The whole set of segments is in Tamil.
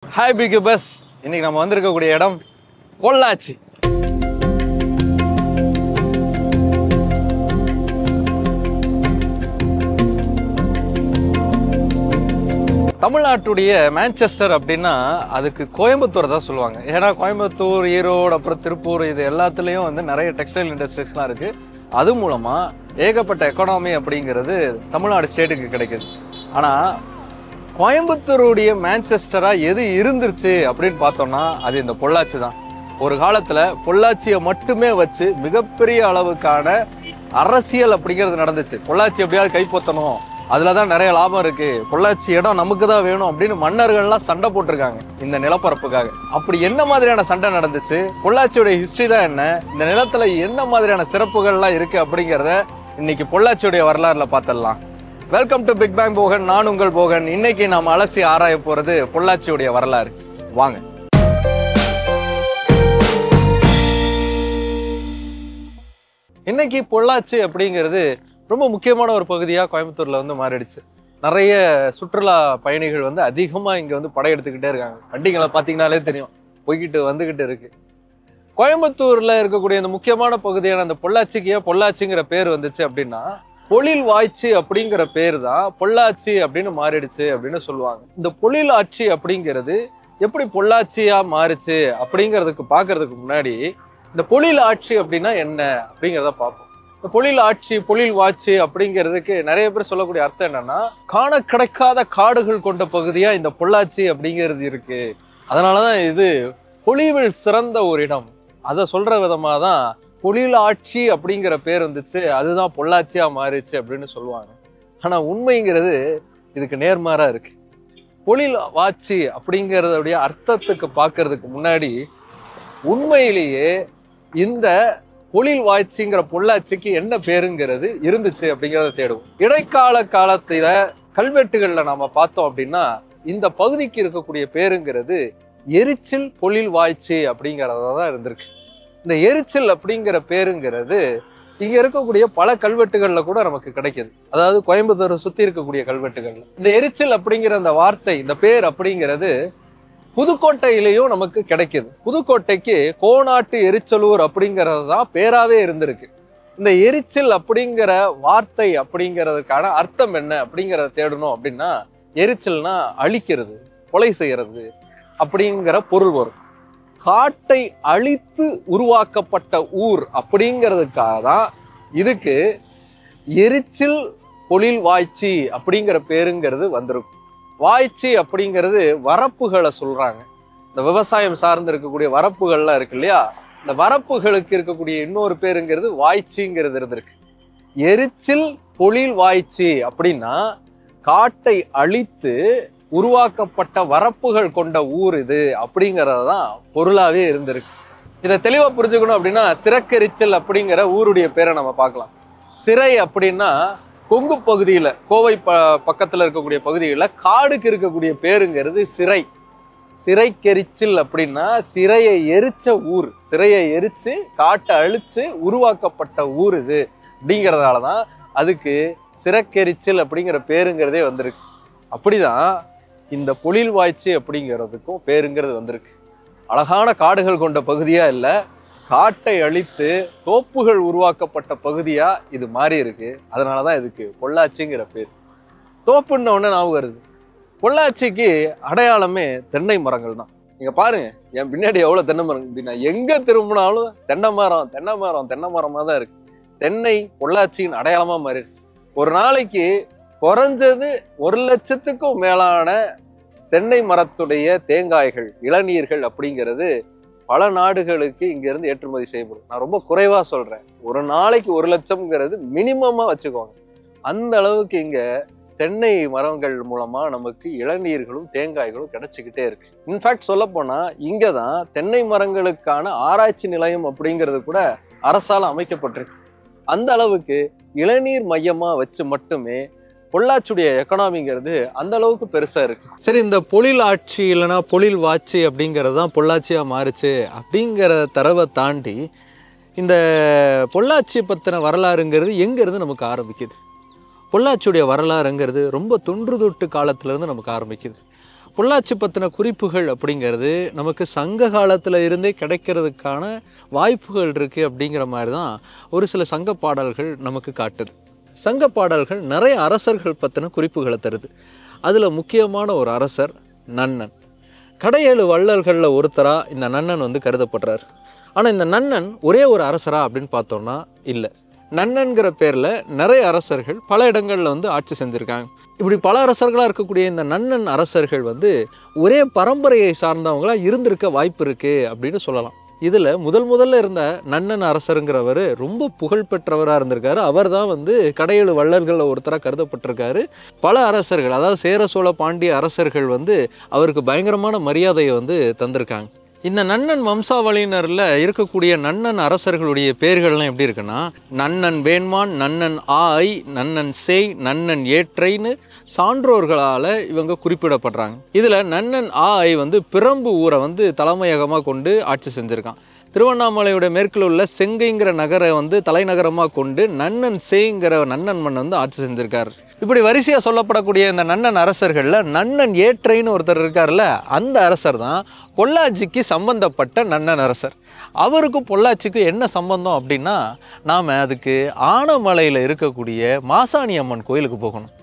ஹாய் பிகு பஸ். இன்னைக்கு நம்ம வந்திருக்கக்கூடிய இடம் பொள்ளாச்சி. தமிழ்நாட்டுடைய மேன்செஸ்டர் அப்படின்னா அதுக்கு கோயம்புத்தூர் தான் சொல்லுவாங்க. ஏன்னா கோயம்புத்தூர், ஈரோடு, அப்புறம் திருப்பூர், இது எல்லாத்துலேயும் வந்து நிறைய டெக்ஸ்டைல் இண்டஸ்ட்ரீஸ்லாம் இருக்குது. அது மூலமாக ஏகப்பட்ட எக்கானமி அப்படிங்கிறது தமிழ்நாடு ஸ்டேட்டுக்கு கிடைக்குது. ஆனால் கோயம்புத்தூருடைய மேன்செஸ்டராக எது இருந்துருச்சு அப்படின்னு பார்த்தோம்னா அது இந்த பொள்ளாச்சி தான். ஒரு காலத்தில் பொள்ளாச்சியை மட்டுமே வச்சு மிகப்பெரிய அளவுக்கான அரசியல் அப்படிங்கிறது நடந்துச்சு. பொள்ளாச்சி எப்படியாவது கைப்பற்றணும், அதில் தான் நிறைய லாபம் இருக்குது, பொள்ளாச்சி இடம் நமக்கு தான் வேணும் அப்படின்னு மன்னர்கள்லாம் சண்டை போட்டிருக்காங்க இந்த நிலப்பரப்புக்காக. அப்படி என்ன மாதிரியான சண்டை நடந்துச்சு, பொள்ளாச்சியோட ஹிஸ்ட்ரி தான் என்ன, இந்த நிலத்தில் என்ன மாதிரியான சிறப்புகள்லாம் இருக்குது அப்படிங்கிறத இன்னைக்கு பொள்ளாச்சியுடைய வரலாறுல பார்த்துடலாம். Welcome to Big Bang Bogan. நான் உங்கள் போகன். இன்னைக்கு நாம் அலசி ஆராய போகிறது பொள்ளாச்சியுடைய வரலாறு. வாங்க. இன்னைக்கு பொள்ளாச்சி அப்படிங்கிறது ரொம்ப முக்கியமான ஒரு பகுதியாக கோயம்புத்தூர்ல வந்து மாறிடுச்சு. நிறைய சுற்றுலா பயணிகள் வந்து அதிகமாக இங்கே வந்து படையெடுத்துக்கிட்டே இருக்காங்க. வண்டிகளை பார்த்தீங்கன்னாலே தெரியும், போய்கிட்டு வந்துக்கிட்டு இருக்கு. கோயம்புத்தூர்ல இருக்கக்கூடிய இந்த முக்கியமான பகுதியான அந்த பொள்ளாச்சிக்கு ஏன் பொள்ளாச்சிங்கிற பேர் வந்துச்சு அப்படின்னா, பொழில் வாய்ச்சி அப்படிங்கிற பேர் தான் பொள்ளாச்சி அப்படின்னு மாறிடுச்சு அப்படின்னு சொல்லுவாங்க. இந்த பொழில் ஆட்சி அப்படிங்கிறது எப்படி பொள்ளாச்சியா மாறுச்சு அப்படிங்கிறதுக்கு பார்க்கறதுக்கு முன்னாடி இந்த பொழில் ஆட்சி அப்படின்னா என்ன அப்படிங்கிறத பார்ப்போம். இந்த பொழில் ஆட்சி, பொழில் வாட்சி அப்படிங்கிறதுக்கு நிறைய பேர் சொல்லக்கூடிய அர்த்தம் என்னன்னா, காண கிடைக்காத காடுகள் கொண்ட பகுதியா இந்த பொள்ளாச்சி அப்படிங்கிறது இருக்கு, அதனாலதான் இது பொழிவில் சிறந்த ஒரு இடம், அதை சொல்ற விதமா தான் பொழில் ஆட்சி அப்படிங்கிற பேர் வந்துச்சு, அதுதான் பொள்ளாச்சியா மாறிச்சு அப்படின்னு சொல்லுவாங்க. ஆனா உண்மைங்கிறது இதுக்கு நேர்மாறா இருக்கு. பொழில் வாட்சி அப்படிங்கிறதுடைய அர்த்தத்துக்கு பார்க்கறதுக்கு முன்னாடி உண்மையிலேயே இந்த பொழில் வாய்ச்சிங்கிற பொள்ளாச்சிக்கு என்ன பேருங்கிறது இருந்துச்சு அப்படிங்கிறத தேடுவோம். இடைக்கால காலத்துல கல்வெட்டுகள்ல நாம பார்த்தோம் அப்படின்னா இந்த பகுதிக்கு இருக்கக்கூடிய பேருங்கிறது எரிச்சில் பொழில் வாய்ச்சி அப்படிங்கிறதா தான் இருந்திருக்கு. இந்த எரிச்சில் அப்படிங்கிற பேருங்கிறது இங்க இருக்கக்கூடிய பல கல்வெட்டுகள்ல கூட நமக்கு கிடைக்குது. அதாவது கோயம்புத்தூரை சுத்தி இருக்கக்கூடிய கல்வெட்டுகள்ல இந்த எரிச்சில் அப்படிங்கிற அந்த வார்த்தை, இந்த பேர் அப்படிங்கிறது புதுக்கோட்டையிலையும் நமக்கு கிடைக்குது. புதுக்கோட்டைக்கு கோனாட்டு எரிச்சலூர் அப்படிங்கிறது தான் பேராவே இருந்திருக்கு. இந்த எரிச்சில் அப்படிங்கிற வார்த்தை அப்படிங்கிறதுக்கான அர்த்தம் என்ன அப்படிங்கிறத தேடணும் அப்படின்னா, எரிச்சல்னா அழிக்கிறது, கொலை செய்யறது அப்படிங்கிற பொருள் வரும். காட்டை அழித்து உருவாக்கப்பட்ட ஊர் அப்படிங்கிறதுக்காக தான் இதுக்கு எரிச்சில் பொழில் வாய்ச்சி அப்படிங்கிற பேருங்கிறது வந்திருக்கும். வாய்ச்சி அப்படிங்கிறது வரப்புகளை சொல்றாங்க. இந்த விவசாயம் சார்ந்து இருக்கக்கூடிய வரப்புகள்லாம் இருக்கு இல்லையா, இந்த வரப்புகளுக்கு இருக்கக்கூடிய இன்னொரு பேருங்கிறது வாய்ச்சிங்கிறது இருந்திருக்கு. எரிச்சில் பொழில் வாய்ச்சி அப்படின்னா காட்டை அழித்து உருவாக்கப்பட்ட வரப்புகள் கொண்ட ஊர் இது அப்படிங்கறதுதான் பொருளாவே இருந்திருக்கு. இதை தெளிவா புரிஞ்சுக்கணும் அப்படின்னா, சிறக்கெரிச்சல் அப்படிங்கிற ஊருடைய பேரை நம்ம பார்க்கலாம். சிறை அப்படின்னா கொங்கு பகுதியில, கோவை பக்கத்துல இருக்கக்கூடிய பகுதியில காடுக்கு இருக்கக்கூடிய பேருங்கிறது சிறை. சிறைக்கெரிச்சில் அப்படின்னா சிறையை எரிச்ச ஊர், சிறையை எரிச்சு காட்டை அழிச்சு உருவாக்கப்பட்ட ஊர் இது அப்படிங்கிறதாலதான் அதுக்கு சிறக்கெரிச்சில் அப்படிங்கிற பேருங்கிறதே வந்திருக்கு. அப்படிதான் இந்த பொழில் வாய்ச்சி அப்படிங்கிறதுக்கும் பேருங்கிறது வந்திருக்கு. அழகான காடுகள் கொண்ட பகுதியா இல்லை, காட்டை அழித்து தோப்புகள் உருவாக்கப்பட்ட பகுதியா இது மாறி இருக்கு. அதனாலதான் இதுக்கு பொள்ளாச்சிங்கிற பேர். தோப்புன்ன ஒண்ணு ஞாபகம் வருது. பொள்ளாச்சிக்கு அடையாளமே தென்னை மரங்கள் தான். நீங்க பாருங்க, என் பின்னாடி எவ்வளவு தென்னை மரம் அப்படின்னா, எங்க திரும்பினாலும் தென்னை மரம் தென்னை மரம் தென்னை மரமா தான் இருக்கு. தென்னை பொள்ளாச்சியின் அடையாளமா மாறிடுச்சு. ஒரு நாளைக்கு குறைஞ்சது 1,00,000க்கும் மேலான தென்னை மரத்துடைய தேங்காய்கள், இளநீர்கள் அப்படிங்கிறது பல நாடுகளுக்கு இங்க இருந்து ஏற்றுமதி செய்யப்படும். நான் ரொம்ப குறைவா சொல்றேன், ஒரு நாளைக்கு 1,00,000ங்கிறது மினிமமா வச்சுக்கோங்க. அந்த அளவுக்கு இங்க தென்னை மரங்கள் மூலமா நமக்கு இளநீர்களும் தேங்காய்களும் கிடைச்சிக்கிட்டே இருக்கு. இன்ஃபேக்ட் சொல்ல போனா இங்கதான் தென்னை மரங்களுக்கான ஆராய்ச்சி நிலையம் அப்படிங்கிறது கூட அரசால அமைக்கப்பட்டிருக்கு. அந்த அளவுக்கு இளநீர் மையமா வச்சு மட்டுமே பொள்ளாச்சியுடைய எக்கனாமிங்கிறது அந்த அளவுக்கு பெருசா இருக்கு. சரி, இந்த பொழில் ஆட்சி இல்லைன்னா பொழில் வாட்சி அப்படிங்கிறது தான் பொள்ளாச்சியா மாறுச்சு அப்படிங்கிற தரவை தாண்டி இந்த பொள்ளாச்சி பத்தின வரலாறுங்கிறது எங்க இருந்து நமக்கு ஆரம்பிக்குது? பொள்ளாச்சியுடைய வரலாறுங்கிறது ரொம்ப தொன்று தொட்டு காலத்திலேருந்து நமக்கு ஆரம்பிக்குது. பொள்ளாச்சி பற்றின குறிப்புகள் அப்படிங்கிறது நமக்கு சங்க காலத்தில் இருந்தே கிடைக்கிறதுக்கான வாய்ப்புகள் இருக்குது அப்படிங்கிற மாதிரி தான் ஒரு சில சங்க பாடல்கள் நமக்கு காட்டுது. சங்க பாடல்கள் நிறைய அரசர்கள் பற்றின குறிப்புகளை தருது. அதில் முக்கியமான ஒரு அரசர் நன்னன். கடையேழு வள்ளல்களில் ஒருத்தராக இந்த நன்னன் வந்து கருதப்படுறார். ஆனால் இந்த நன்னன் ஒரே ஒரு அரசரா அப்படின்னு பார்த்தோம்னா இல்லை. நன்னன்கிற பேரில் நிறைய அரசர்கள் பல இடங்களில் வந்து ஆட்சி செஞ்சுருக்காங்க. இப்படி பல அரசர்களாக இருக்கக்கூடிய இந்த நன்னன் அரசர்கள் வந்து ஒரே பரம்பரையை சார்ந்தவங்களாக இருந்திருக்க வாய்ப்பு இருக்குது அப்படின்னு சொல்லலாம். இதில் முதல்ல இருந்த நன்னன் அரசருங்கிறவர் ரொம்ப புகழ்பெற்றவராக இருந்திருக்காரு. அவர் தான் வந்து கடையேழு வள்ளல்களில் ஒருத்தராக கருதப்பட்டிருக்காரு. பல அரசர்கள், அதாவது சேர சோழ பாண்டிய அரசர்கள் வந்து அவருக்கு பயங்கரமான மரியாதையை வந்து தந்திருக்காங்க. இந்த நன்னன் வம்சாவளியினரில் இருக்கக்கூடிய நன்னன் அரசர்களுடைய பேர்கள்லாம் எப்படி இருக்குன்னா, நன்னன் வேண்மான், நன்னன் ஆய், நன்னன் சேய், நன்னன் ஏற்றைன்னு சான்றோர்களால் இவங்க குறிப்பிடப்படுறாங்க. இதில் நன்னன் ஆய் வந்து பிரம்பு ஊரை வந்து தலைமையகமாக கொண்டு ஆட்சி செஞ்சுருக்கான். திருவண்ணாமலையோட மேற்கில் உள்ள செங்கைங்கிற நகரை வந்து தலைநகரமாக கொண்டு நன்னன் சேங்கிற நன்னன் மன்னன் வந்து ஆட்சி செஞ்சுருக்காரு. இப்படி வரிசையாக சொல்லப்படக்கூடிய இந்த நன்னன் அரசர்களில் நன்னன் ஏற்றைன்னு ஒருத்தர் இருக்கார்ல, அந்த அரசர் தான் பொள்ளாச்சிக்கு சம்பந்தப்பட்ட நன்னன் அரசர். அவருக்கும் பொள்ளாச்சிக்கும் என்ன சம்பந்தம் அப்படின்னா, நாம் அதுக்கு ஆனமலையில் இருக்கக்கூடிய மாசாணி அம்மன் கோயிலுக்கு போகணும்.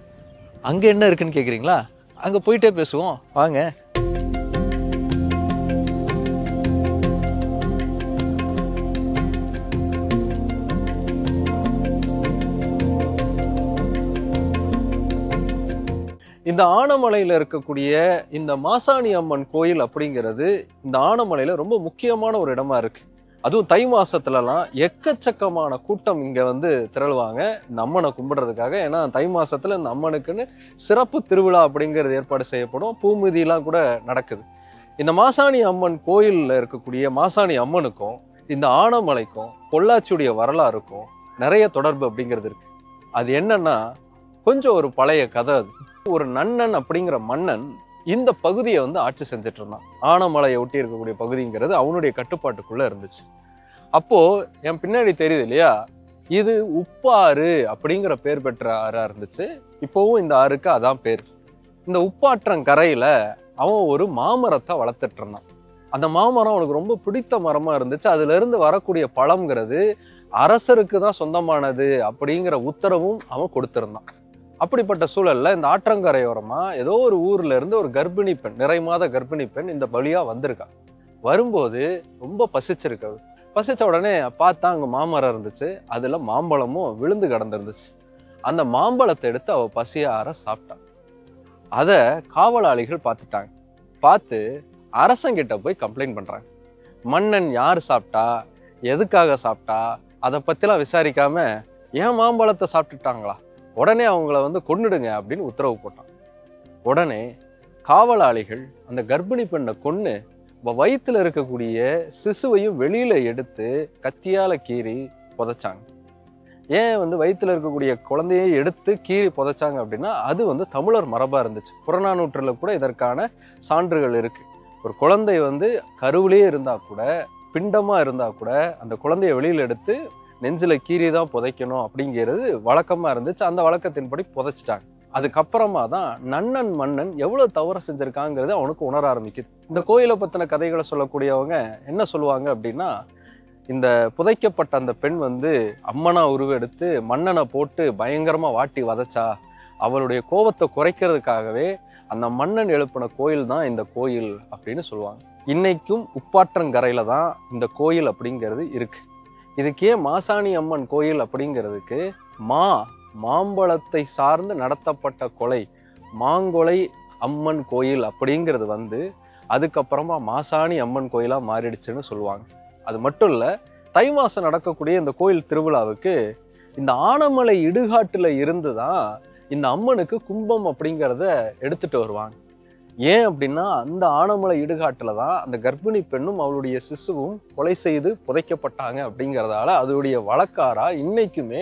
அங்கே என்ன இருக்குன்னு கேட்குறீங்களா? அங்கே போயிட்டே பேசுவோம் வாங்க. இந்த ஆனமலையில் இருக்கக்கூடிய இந்த மாசாணி அம்மன் கோயில் அப்படிங்கிறது இந்த ஆனமலையில் ரொம்ப முக்கியமான ஒரு இடமா இருக்கு. அதுவும் தை மாசத்துலலாம் எக்கச்சக்கமான கூட்டம் இங்கே வந்து திரளுவாங்க இந்த அம்மனை கும்பிடுறதுக்காக. ஏன்னா தை மாசத்துல இந்த அம்மனுக்குன்னு சிறப்பு திருவிழா அப்படிங்கிறது ஏற்பாடு செய்யப்படும். பூமிதியெல்லாம் கூட நடக்குது. இந்த மாசாணி அம்மன் கோயிலில் இருக்கக்கூடிய மாசாணி அம்மனுக்கும் இந்த ஆனமலைக்கும் பொள்ளாச்சியுடைய வரலாறுக்கும் நிறைய தொடர்பு அப்படிங்கிறது இருக்கு. அது என்னன்னா, கொஞ்சம் ஒரு பழைய கதை. அது ஒரு நன்னன் அப்படிங்கிற மன்னன் இந்த பகுதியை வந்து ஆட்சி செஞ்சுட்டு இருந்தான். ஆனமலையை ஒட்டி இருக்கக்கூடிய பகுதிங்கிறது அவனுடைய கட்டுப்பாட்டுக்குள்ள இருந்துச்சு. அப்போ என் பின்னாடி தெரியுது இல்லையா, இது உப்பாறு அப்படிங்கிற பேர் பெற்ற ஆறா இருந்துச்சு. இப்போவும் இந்த ஆறுக்கு அதான் பேர். இந்த உப்பாற்றங்கரையில அவன் ஒரு மாமரத்தை வளர்த்துட்டு இருந்தான். அந்த மாமரம் அவனுக்கு ரொம்ப பிடித்த மரமா இருந்துச்சு. அதுல இருந்து வரக்கூடிய பழம்ங்கிறது அரசருக்கு தான் சொந்தமானது அப்படிங்கிற உத்தரவும் அவன் கொடுத்திருந்தான். அப்படிப்பட்ட சூழல்ல இந்த ஆற்றங்கரையோரமா ஏதோ ஒரு ஊர்ல இருந்து ஒரு கர்ப்பிணி பெண், நிறை மாத கர்ப்பிணி பெண் இந்த வழியா வந்திருக்கா. வரும்போது ரொம்ப பசிச்சிருக்கு. பசிச்ச உடனே பார்த்தா அங்க மாமரம் இருந்துச்சு. அதுல மாம்பழமும் விழுந்து கிடந்திருந்துச்சு. அந்த மாம்பழத்தை எடுத்து அவ பசியார சாப்பிட்டான். அத காவலாளிகள் பார்த்துட்டாங்க. பார்த்து அரசங்கிட்ட போய் கம்ப்ளைண்ட் பண்றாங்க. மன்னன் யார் சாப்பிட்டா, எதுக்காக சாப்பிட்டா, அதை பத்திலாம் விசாரிக்காம ஏன் மாம்பழத்தை சாப்பிட்டுட்டாங்களா, உடனே அவங்கள வந்து கொன்னுடுங்க அப்படின்னு உத்தரவு போட்டான். உடனே காவலாளிகள் அந்த கர்ப்பிணி பெண்ணை கொன்னு வயிற்றுல இருக்கக்கூடிய சிசுவையும் வெளியில எடுத்து கத்தியால கீறி புதைச்சாங்க. ஏன் வந்து வயிற்றுல இருக்கக்கூடிய குழந்தையை எடுத்து கீறி புதைச்சாங்க அப்படின்னா, அது வந்து தமிழர் மரபா இருந்துச்சு. புறநானூற்றுல கூட இதற்கான சான்றுகள் இருக்கு. ஒரு குழந்தை வந்து கருவிலேயே இருந்தா கூட, பிண்டமா இருந்தா கூட, அந்த குழந்தைய வெளியில எடுத்து நெஞ்சில கீறி தான் புதைக்கணும் அப்படிங்கிறது வழக்கமா இருந்துச்சு. அந்த வழக்கத்தின்படி புதைச்சிட்டாங்க. அதுக்கப்புறமா தான் நன்னன் மன்னன் எவ்வளவு தவறு செஞ்சிருக்காங்கிறது அவனுக்கு உணர ஆரம்பிக்குது. இந்த கோயிலை பத்தின கதைகளை சொல்லக்கூடியவங்க என்ன சொல்லுவாங்க அப்படின்னா, இந்த புதைக்கப்பட்ட அந்த பெண் வந்து அம்மனா உருவெடுத்து மன்னனை போட்டு பயங்கரமா வாட்டி வதைச்சா, அவளுடைய கோபத்தை குறைக்கிறதுக்காகவே அந்த மன்னன் எழுப்பின கோயில் தான் இந்த கோயில் அப்படின்னு சொல்லுவாங்க. இன்னைக்கும் உப்பாற்றங்கரையில தான் இந்த கோயில் அப்படிங்கிறது இருக்கு. இதுக்கே மாசாணி அம்மன் கோயில் அப்படிங்கிறதுக்கு மாம்பழத்தை சார்ந்து நடத்தப்பட்ட கொலை, மாங்கொலை அம்மன் கோயில் அப்படிங்கிறது வந்து அதுக்கப்புறமா மாசாணி அம்மன் கோயிலா மாறிடுச்சுன்னு சொல்லுவாங்க. அது மட்டும் இல்ல, தை மாசம் நடக்கக்கூடிய இந்த கோயில் திருவிழாவுக்கு இந்த ஆனமலை இடுகாட்டுல இருந்துதான் இந்த அம்மனுக்கு கும்பம் அப்படிங்கிறத எடுத்துட்டு வருவாங்க. ஏன் அப்படின்னா, அந்த ஆனமலை இடுகாட்டுல தான் அந்த கர்ப்பிணி பெண்ணும் அவளுடைய சிசுவும் கொலை செய்து புதைக்கப்பட்டாங்க அப்படிங்கிறதால அதோடைய வழக்காரா இன்னைக்குமே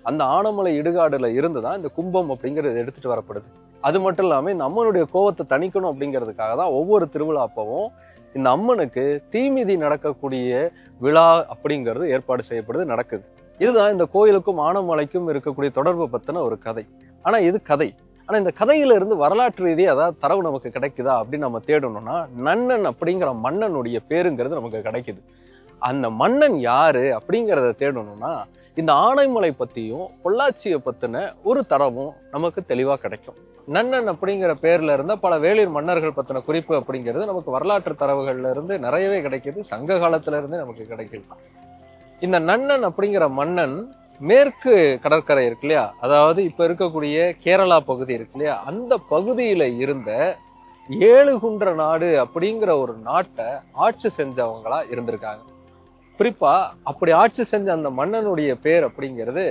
அந்த ஆனமலை இடுகாடுல இருந்துதான் இந்த கும்பம் அப்படிங்கிறது எடுத்துட்டு வரப்படுது. அது மட்டும் இல்லாம இந்த அம்மனுடைய கோபத்தை தணிக்கணும் அப்படிங்கிறதுக்காக தான் ஒவ்வொரு திருவிழா அப்பவும் இந்த அம்மனுக்கு தீமிதி நடக்கக்கூடிய விழா அப்படிங்கிறது ஏற்பாடு செய்யப்படுது, நடக்குது. இதுதான் இந்த கோயிலுக்கும் ஆனமலைக்கும் இருக்கக்கூடிய தொடர்பு பத்தின ஒரு கதை. ஆனா இது கதை. ஆனா இந்த கதையில இருந்து வரலாற்று ரீதியாக அதாவது தரவு நமக்கு கிடைக்குதா அப்படின்னு நம்ம தேடணும்னா நன்னன் அப்படிங்கிற மன்னனுடைய பேருங்கிறது நமக்கு கிடைக்குது. அந்த மன்னன் யாரு அப்படிங்கிறத தேடணும்னா இந்த ஆனைமலை பத்தியும் பொள்ளாச்சியை பத்தின ஒரு தரவும் நமக்கு தெளிவா கிடைக்கும். நன்னன் அப்படிங்கிற பேர்ல இருந்த பல வேளிர் மன்னர்கள் பத்தின குறிப்பு அப்படிங்கிறது நமக்கு வரலாற்று தரவுகள்ல இருந்து நிறையவே கிடைக்குது. சங்க காலத்துல இருந்து நமக்கு கிடைக்குது. இந்த நன்னன் அப்படிங்கிற மன்னன் மேற்கு கடற்கரை இருக்கு இல்லையா, அதாவது இப்ப இருக்கக்கூடிய கேரளா பகுதி இருக்கு இல்லையா, அந்த பகுதியில இருந்த ஏழுகுன்ற நாடு அப்படிங்கிற ஒரு நாட்டை ஆட்சி செஞ்சவங்களா இருந்திருக்காங்க. குறிப்பா அப்படி ஆட்சி செஞ்ச அந்த மன்னனுடைய பேர் அப்படிங்கிறது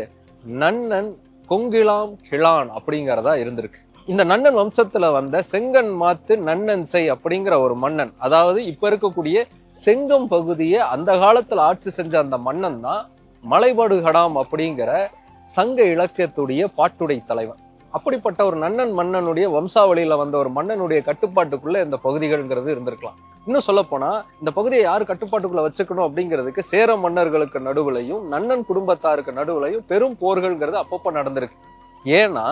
நன்னன் கொங்கிலாம் கிழான் அப்படிங்கிறதா இருந்திருக்கு. இந்த நன்னன் வம்சத்துல வந்த செங்கன் மாத்து நன்னன் செய் அப்படிங்கிற ஒரு மன்னன், அதாவது இப்ப இருக்கக்கூடிய செங்கம் பகுதியை அந்த காலத்துல ஆட்சி செஞ்ச அந்த மன்னன் தான் மலைபடுகடாம் அப்படிங்கிற சங்க இலக்கியத்துடைய பாட்டுடை தலைவன். அப்படிப்பட்ட ஒரு நன்னன் மன்னனுடைய வம்சாவளியில வந்த ஒரு மன்னனுடைய கட்டுப்பாட்டுக்குள்ள இந்த பகுதிகள்ங்கிறது இருந்திருக்கலாம். இன்னும் சொல்ல போனா இந்த பகுதியை யாரு கட்டுப்பாட்டுக்குள்ள வச்சுக்கணும் அப்படிங்கிறதுக்கு சேர மன்னர்களுக்கு நடுவுலையும் நன்னன் குடும்பத்தாருக்கு நடுவுலையும் பெரும் போர்கள்ங்கிறது அப்பப்ப நடந்திருக்கு. ஏன்னா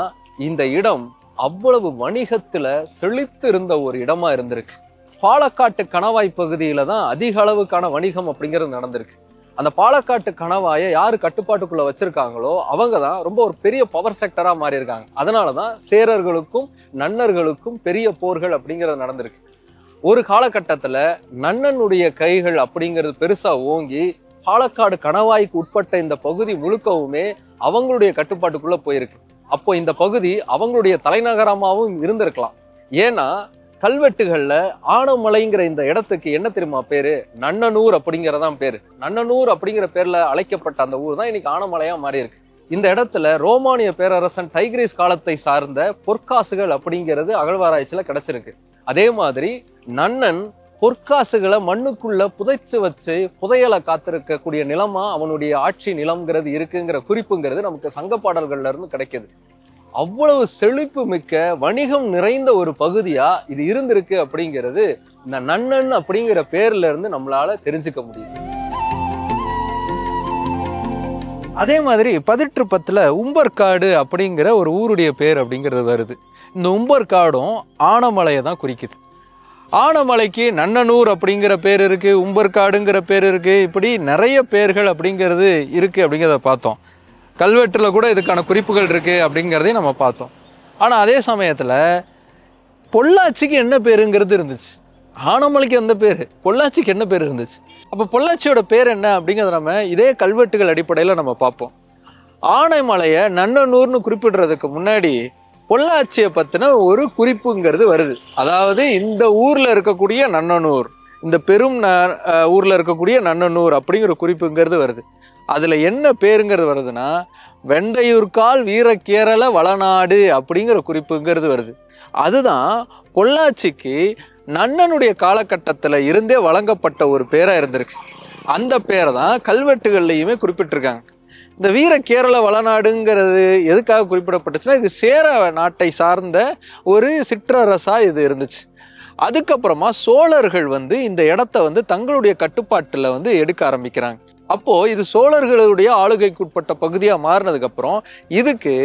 இந்த இடம் அவ்வளவு வணிகத்துல செழித்து இருந்த ஒரு இடமா இருந்திருக்கு. பாலக்காட்டு கணவாய் பகுதியில தான் அதிக அளவுக்கான வணிகம் அப்படிங்கிறது நடந்திருக்கு. அந்த பாலக்காட்டு கணவாயை யாரு கட்டுப்பாட்டுக்குள்ள வச்சிருக்காங்களோ அவங்க தான் ரொம்ப ஒரு பெரிய பவர் செக்டரா மாறி இருக்காங்க. அதனாலதான் சேரர்களுக்கும் நன்னர்களுக்கும் பெரிய போர்கள் அப்படிங்கிறது நடந்திருக்கு. ஒரு காலகட்டத்துல நன்னனுடைய கைகள் அப்படிங்கிறது பெருசா ஓங்கி பாலக்காடு கணவாய்க்கு உட்பட்ட இந்த பகுதி முழுக்கவுமே அவங்களுடைய கட்டுப்பாட்டுக்குள்ள போயிருக்கு. அப்போ இந்த பகுதி அவங்களுடைய தலைநகரமாகவும் இருந்திருக்கலாம். ஏன்னா கல்வெட்டுகள்ல ஆனமலைங்கிற இந்த இடத்துக்கு என்ன தெரியுமா பேரு? நன்னனூர் அப்படிங்கிறதான் பேரு. நன்னனூர் அப்படிங்கிற பேர்ல அழைக்கப்பட்ட அந்த ஊர் தான் இன்னைக்கு ஆனமலையா மாறி இருக்கு. இந்த இடத்துல ரோமானிய பேரரசன் டைகிரிஸ் காலத்தை சார்ந்த பொற்காசுகள் அப்படிங்கிறது அகழ்வாராய்ச்சியில கிடைச்சிருக்கு. அதே மாதிரி நன்னன் பொற்காசுகளை மண்ணுக்குள்ள புதைச்சு வச்சு புதையலை காத்திருக்கக்கூடிய நிலமா அவனுடைய ஆட்சி நிலம்ங்கிறது இருக்குங்கிற குறிப்புங்கிறது நமக்கு சங்க பாடல்கள்ல இருந்து கிடைக்குது. அவ்வளவு செழிப்பு மிக்க வணிகம் நிறைந்த ஒரு பகுதியா இது இருந்திருக்கு அப்படிங்கிறது இந்த நன்னன் அப்படிங்கிற பேர்ல இருந்து நம்மளால தெரிஞ்சுக்க முடியுது. அதே மாதிரி 1810 உம்பர்காடு அப்படிங்கிற ஒரு ஊருடைய பேர் அப்படிங்கிறது வருது. இந்த உம்பர்காடும் ஆனமலையை தான் குறிக்குது. ஆனமலைக்கு நன்னனூர் அப்படிங்கிற பேர் இருக்கு, உம்பர்காடுங்கிற பேர் இருக்கு, இப்படி நிறைய பேர்கள் அப்படிங்கிறது இருக்கு அப்படிங்கிறத பார்த்தோம். கல்வெட்டுல கூட இதுக்கான குறிப்புகள் இருக்கு அப்படிங்கிறதையும் நம்ம பார்த்தோம். ஆனா அதே சமயத்துல பொள்ளாச்சிக்கு என்ன பேருங்கிறது இருந்துச்சு. ஆனமலைக்கு எந்த பேரு, பொள்ளாச்சிக்கு என்ன பேர் இருந்துச்சு. அப்ப பொள்ளாச்சியோட பேர் என்ன அப்படிங்கிறத நம்ம இதே கல்வெட்டுகள் அடிப்படையில நம்ம பார்ப்போம். ஆனைமலையை நன்னனூர்னு குறிப்பிடுறதுக்கு முன்னாடி பொள்ளாச்சியை பத்தின ஒரு குறிப்புங்கிறது வருது. அதாவது இந்த ஊர்ல இருக்கக்கூடிய நன்னனூர், இந்த பெரும் ஊர்ல இருக்கக்கூடிய நன்னனூர் அப்படிங்கிற குறிப்புங்கிறது வருது. அதுல என்ன பேருங்கிறது வருதுன்னா வெண்டையூர்கால் வீர கேரள வளநாடு அப்படிங்கிற குறிப்புங்கிறது வருது. அதுதான் பொள்ளாச்சிக்கு நன்னனுடைய காலகட்டத்துல இருந்தே வழங்கப்பட்ட ஒரு பேரா இருந்திருக்கு. அந்த பேரை தான் கல்வெட்டுகள்லையுமே குறிப்பிட்டிருக்காங்க. இந்த வீர கேரள வளநாடுங்கிறது எதுக்காக குறிப்பிடப்பட்டுச்சுன்னா இது சேர நாட்டை சார்ந்த ஒரு சிற்றரசா இது இருந்துச்சு. அதுக்கப்புறமா சோழர்கள் இந்த இடத்த தங்களுடைய கட்டுப்பாட்டுல எடுக்க ஆரம்பிக்கிறாங்க. அப்போ இது சோழர்களுடைய ஆளுகைக்கு உட்பட்ட பகுதியா மாறினதுக்கு அப்புறம் இதுக்கு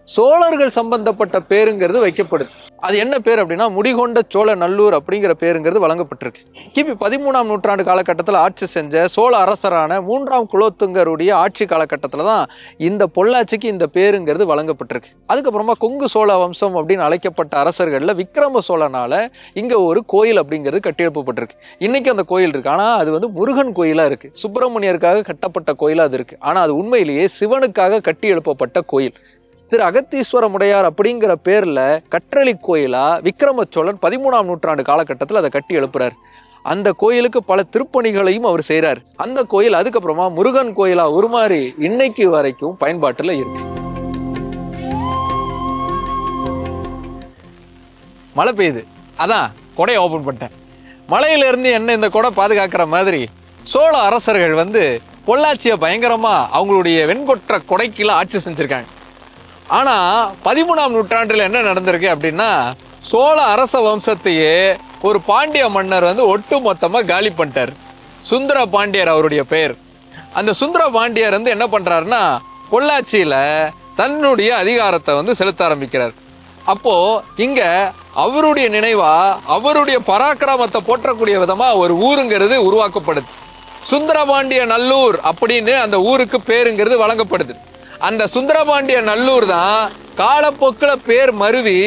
சோழர்கள் சம்பந்தப்பட்ட பேருங்கிறது வைக்கப்படுது. அது என்ன பேர் அப்படின்னா முடிகொண்ட சோழ நல்லூர் அப்படிங்கிற பேருங்கிறது வழங்கப்பட்டிருக்கு. கிபி 13ஆம் நூற்றாண்டு காலகட்டத்தில் ஆட்சி செஞ்ச சோழ அரசரான 3ஆம் குலோத்துங்கருடைய ஆட்சி காலகட்டத்தில் தான் இந்த பொள்ளாச்சிக்கு இந்த பேருங்கிறது வழங்கப்பட்டிருக்கு. அதுக்கப்புறமா கொங்கு சோழ வம்சம் அப்படின்னு அழைக்கப்பட்ட அரசர்கள்ல விக்ரம சோழனால இங்க ஒரு கோயில் அப்படிங்கிறது கட்டி எழுப்பப்பட்டிருக்கு. இன்னைக்கு அந்த கோயில் இருக்கு, ஆனா அது முருகன் கோயிலா இருக்கு. சுப்பிரமணியருக்காக கட்டப்பட்ட கோயிலா அது இருக்கு. ஆனா அது உண்மையிலேயே சிவனுக்காக கட்டி எழுப்பப்பட்ட கோயில். திரு அகத்தீஸ்வர முடையார் அப்படிங்கிற பேர்ல கற்றளி கோயிலா விக்ரம சோழன் 13ஆம் நூற்றாண்டு காலகட்டத்தில் அதை கட்டி எழுப்புறாரு. அந்த கோயிலுக்கு பல திருப்பணிகளையும் அவர் செய்யறாரு. அந்த கோயில் அதுக்கப்புறமா முருகன் கோயிலா உருமாறி இன்னைக்கு வரைக்கும் பயன்பாட்டுல இருக்கு. மழை பெய்யுது, அதான் கொடையை ஓபன் பண்ணிட்டேன். மழையில இருந்து என்ன இந்த கொடை பாதுகாக்கிற மாதிரி சோழ அரசர்கள் பொள்ளாச்சியை பயங்கரமா அவங்களுடைய வெண்கொற்ற கொடைக்குள்ள ஆட்சி செஞ்சிருக்காங்க. ஆனா 13ஆம் நூற்றாண்டுல என்ன நடந்திருக்கு அப்படின்னா சோழ அரச வம்சத்தையே ஒரு பாண்டிய மன்னர் ஒட்டு மொத்தமா காலி பண்ணிட்டார். சுந்தர பாண்டியர் அவருடைய பெயர். அந்த சுந்தர பாண்டியர் என்ன பண்றாருன்னா பொள்ளாச்சியில தன்னுடைய அதிகாரத்தை செலுத்த ஆரம்பிக்கிறார். அப்போ இங்க அவருடைய நினைவா அவருடைய பராக்கிரமத்தை போற்றக்கூடிய விதமா ஒரு ஊருங்கிறது உருவாக்கப்படுது. சுந்தரபாண்டிய நல்லூர் அப்படின்னு அந்த ஊருக்கு பேருங்கிறது வழங்கப்படுது. அந்த சுந்தரபாண்டிய நல்லூர் தான் காலப்போக்கில் பேர் மருவி